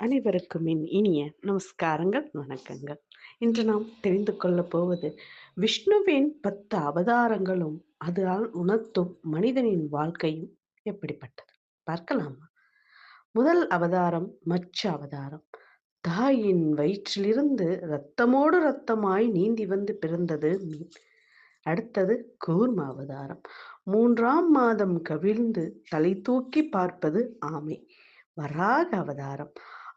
அனைவருக்கும் என் இனிய நமஸ்காரங்கள், வணக்கங்கள். இன்று நாம் தெரிந்து கொள்ளப் போவது விஷ்ணுவின் 10 அவதாரங்களும் அதனால் உணர்த்தும் மனிதனின் வாழ்க்கையும் எப்படிப்பட்டது பார்க்கலாமா? முதல் அவதாரம் மச்ச அவதாரம். தாயின் வயிற்றிலிருந்து இரத்தமோடு இரத்தமாய் நீந்தி வந்து பிறந்தது மீன். அடுத்தது கூர்ம அவதாரம். 3ஆம் மாதம் கவிழ்ந்து தலை தூக்கி பார்ப்பது ஆமை. வராக அவதாரம்.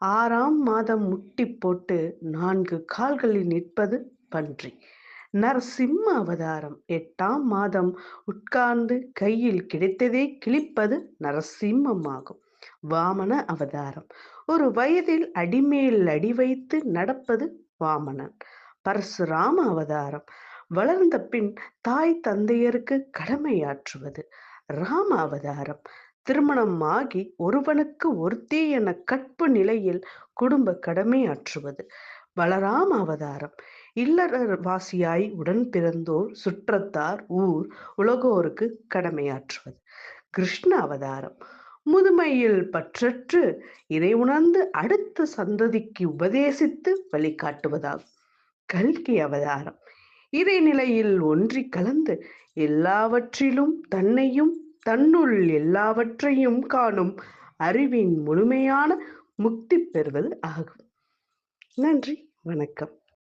6ஆம் மாதம் முட்டி போட்டு 4 கால்களில் நிற்பது பன்றி. நரசிம்ம அவதாரம். 8ஆம் மாதம் உட்கார்ந்து கையில் கிடைத்ததை கிழிப்பது நரசிம்மமாகும். வாமன அவதாரம். ஒரு வயதில் அடிமேல் அடி வைத்து நடப்பது வாமனன். பரசுராம அவதாரம். வளர்ந்த பின் தாய் தந்தையருக்கு கடமையாற்றுவது. ராம அவதாரம். திருமணம் ஆகி ஒருவனுக்கு ஒருத்தி என கற்பு நிலையில் குடும்ப கடமையாற்றுவது. பலராம அவதாரம். இல்லறவாசியாய் உடன் பிறந்தோர், சுற்றத்தார், ஊர், உலகோருக்கு கடமையாற்றுவது. கிருஷ்ண அவதாரம். முதுமையில் பற்றற்று இதை உணர்ந்து அடுத்த சந்ததிக்கு உபதேசித்து வழிகாட்டுவதாகும். கல்கி அவதாரம். இறைநிலையில் ஒன்றி கலந்து எல்லாவற்றிலும் தன்னையும் தன்னுள் எல்லாவற்றையும் காணும் அறிவின் முழுமையான முக்தி பெறுவது ஆகும். நன்றி, வணக்கம்.